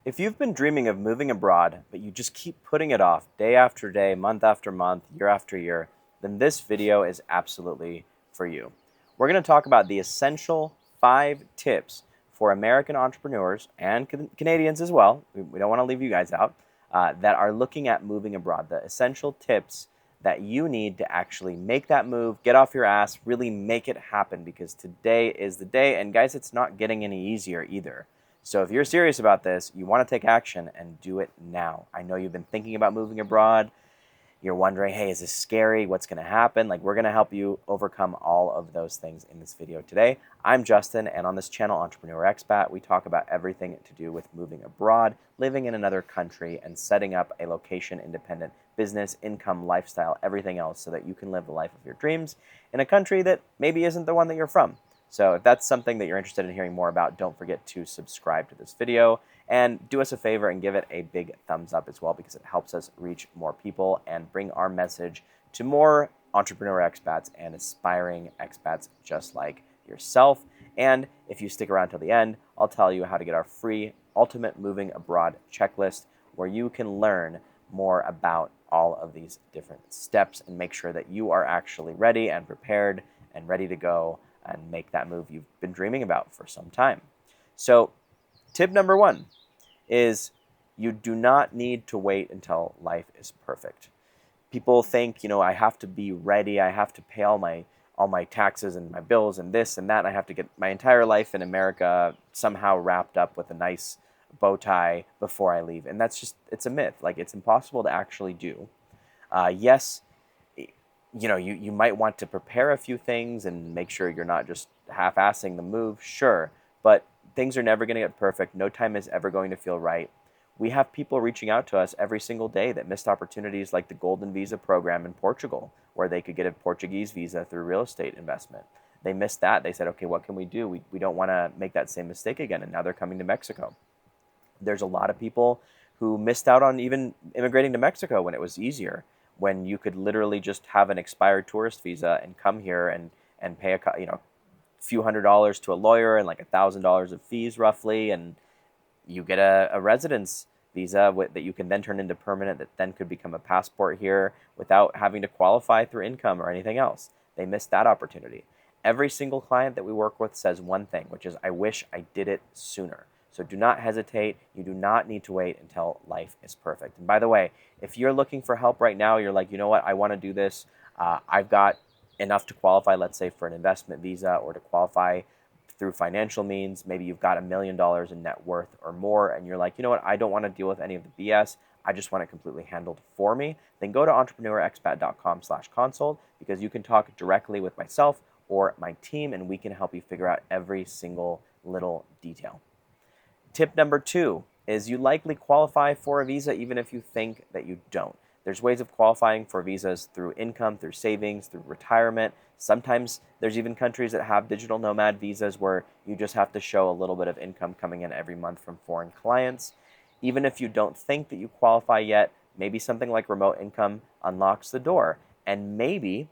If you've been dreaming of moving abroad, but you just keep putting it off day after day, month after month, year after year, then this video is absolutely for you. We're going to talk about the essential 5 tips for American entrepreneurs and Canadians as well. We don't want to leave you guys out that are looking at moving abroad. The essential tips that you need to actually make that move, get off your ass, really make it happen, because today is the day. And guys, it's not getting any easier either. So if you're serious about this, you want to take action and do it now. I know you've been thinking about moving abroad. You're wondering, hey, is this scary? What's going to happen? We're going to help you overcome all of those things in this video today. I'm Justin, and on this channel, Entrepreneur Expat, we talk about everything to do with moving abroad, living in another country, and setting up a location-independent business, income, lifestyle, everything else, so that you can live the life of your dreams in a country that maybe isn't the one that you're from. So if that's something that you're interested in hearing more about, don't forget to subscribe to this video and do us a favor and give it a big thumbs up as well, because it helps us reach more people and bring our message to more entrepreneur expats and aspiring expats just like yourself. And if you stick around till the end, I'll tell you how to get our free Ultimate Moving Abroad checklist, where you can learn more about all of these different steps and make sure that you are actually ready and prepared and ready to go and make that move you've been dreaming about for some time. So tip number 1 is you do not need to wait until life is perfect. People think, I have to be ready, I have to pay all my taxes and my bills and this and that, and I have to get my entire life in America somehow wrapped up with a nice bow tie before I leave. And it's a myth. It's impossible to actually do. Yes, you might want to prepare a few things and make sure you're not just half-assing the move, sure, but things are never going to get perfect. No time is ever going to feel right. We have people reaching out to us every single day that missed opportunities like the Golden Visa program in Portugal, where they could get a Portuguese visa through real estate investment. They missed that. They said, okay, what can we do? We don't want to make that same mistake again, and now they're coming to Mexico. There's a lot of people who missed out on even immigrating to Mexico when it was easier, when you could literally just have an expired tourist visa and come here and pay a few $100s to a lawyer and like $1,000 of fees roughly, and you get a residence visa that you can then turn into permanent, that then could become a passport here without having to qualify through income or anything else. They missed that opportunity. Every single client that we work with says one thing, which is, I wish I did it sooner. So do not hesitate. You do not need to wait until life is perfect. And by the way, if you're looking for help right now, you're like, you know what, I want to do this. I've got enough to qualify, let's say, for an investment visa, or to qualify through financial means. Maybe you've got $1 million in net worth or more, and you're like, you know what, I don't want to deal with any of the BS. I just want it completely handled for me. Then go to entrepreneurexpat.com/consult, because you can talk directly with myself or my team, and we can help you figure out every single little detail. Tip number 2 is you likely qualify for a visa even if you think that you don't. There's ways of qualifying for visas through income, through savings, through retirement. Sometimes there's even countries that have digital nomad visas where you just have to show a little bit of income coming in every month from foreign clients. Even if you don't think that you qualify yet, maybe something like remote income unlocks the door. And maybe,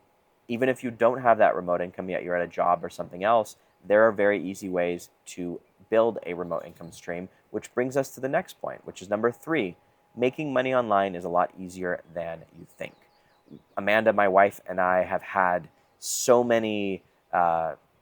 even if you don't have that remote income yet, you're at a job or something else, there are very easy ways to build a remote income stream, which brings us to the next point, which is number 3. Making money online is a lot easier than you think. Amanda, my wife, and I have had so many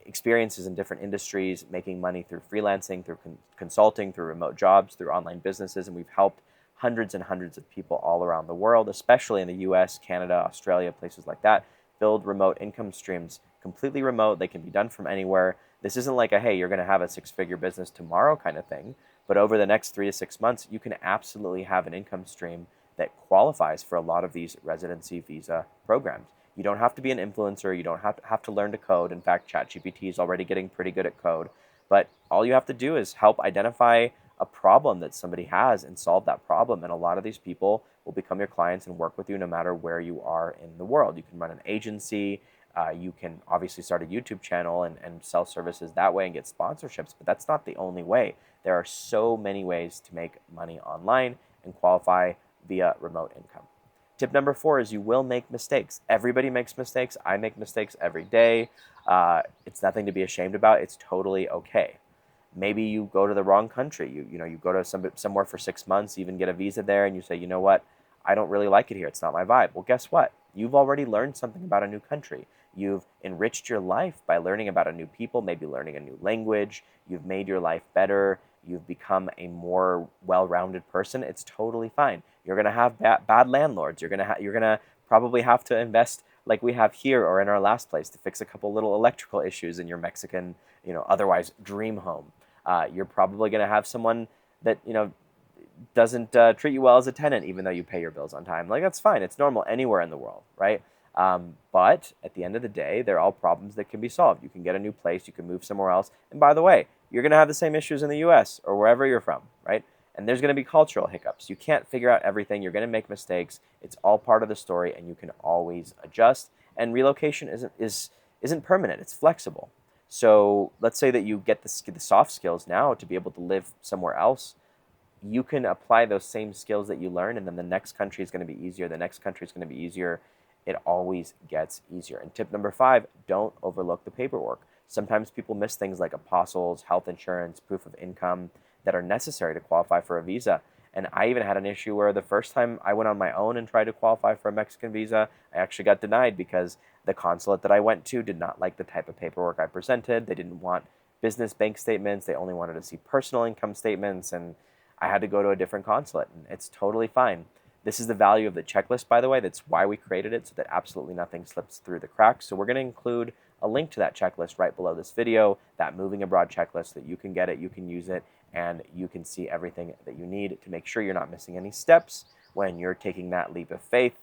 experiences in different industries, making money through freelancing, through consulting, through remote jobs, through online businesses, and we've helped hundreds and hundreds of people all around the world, especially in the US, Canada, Australia, places like that, build remote income streams completely remote. They can be done from anywhere. This isn't like a, hey, you're going to have a 6-figure business tomorrow kind of thing, but over the next 3 to 6 months, you can absolutely have an income stream that qualifies for a lot of these residency visa programs. You don't have to be an influencer. You don't have to learn to code. In fact, ChatGPT is already getting pretty good at code. But all you have to do is help identify a problem that somebody has and solve that problem. And a lot of these people will become your clients and work with you no matter where you are in the world. You can run an agency. You can obviously start a YouTube channel and sell services that way and get sponsorships, but that's not the only way. There are so many ways to make money online and qualify via remote income. Tip number 4 is you will make mistakes. Everybody makes mistakes. I make mistakes every day. It's nothing to be ashamed about. It's totally okay. Maybe you go to the wrong country. You go to somewhere for 6 months, even get a visa there, and you say, you know what, I don't really like it here. It's not my vibe. Well, guess what? You've already learned something about a new country. You've enriched your life by learning about a new people, maybe learning a new language. You've made your life better. You've become a more well-rounded person. It's totally fine. You're going to have bad landlords. You're going to probably have to invest like we have here or in our last place to fix a couple little electrical issues in your Mexican, otherwise dream home. You're probably going to have someone that, doesn't treat you well as a tenant, even though you pay your bills on time. Like, that's fine. It's normal anywhere in the world, right? But at the end of the day, they're all problems that can be solved. You can get a new place. You can move somewhere else. And by the way, you're going to have the same issues in the U.S. or wherever you're from, right? And there's going to be cultural hiccups. You can't figure out everything. You're going to make mistakes. It's all part of the story, and you can always adjust. And relocation isn't permanent. It's flexible. So let's say that you get the soft skills now to be able to live somewhere else. You can apply those same skills that you learn, and then the next country is going to be easier. The next country is going to be easier. It always gets easier. And tip number 5, don't overlook the paperwork. Sometimes people miss things like apostils, health insurance, proof of income that are necessary to qualify for a visa. And I even had an issue where the first time I went on my own and tried to qualify for a Mexican visa, I actually got denied because the consulate that I went to did not like the type of paperwork I presented. They didn't want business bank statements. They only wanted to see personal income statements, and I had to go to a different consulate, and it's totally fine. This is the value of the checklist, by the way. That's why we created it, so that absolutely nothing slips through the cracks. So we're going to include a link to that checklist right below this video, that moving abroad checklist, that you can get it, you can use it, and you can see everything that you need to make sure you're not missing any steps when you're taking that leap of faith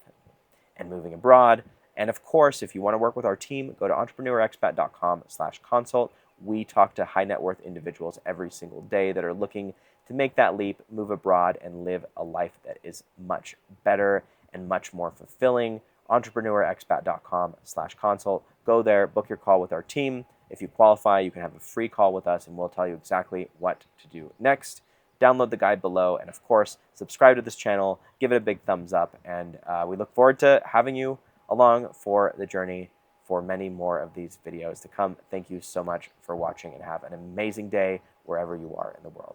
and moving abroad. And of course, if you want to work with our team, go to entrepreneurexpat.com/consult. We talk to high net worth individuals every single day that are looking to make that leap, move abroad, and live a life that is much better and much more fulfilling. entrepreneurexpat.com/consult. Go there, book your call with our team. If you qualify, you can have a free call with us, and we'll tell you exactly what to do next. Download the guide below, and of course, subscribe to this channel, give it a big thumbs up, and we look forward to having you along for the journey for many more of these videos to come. Thank you so much for watching, and have an amazing day wherever you are in the world.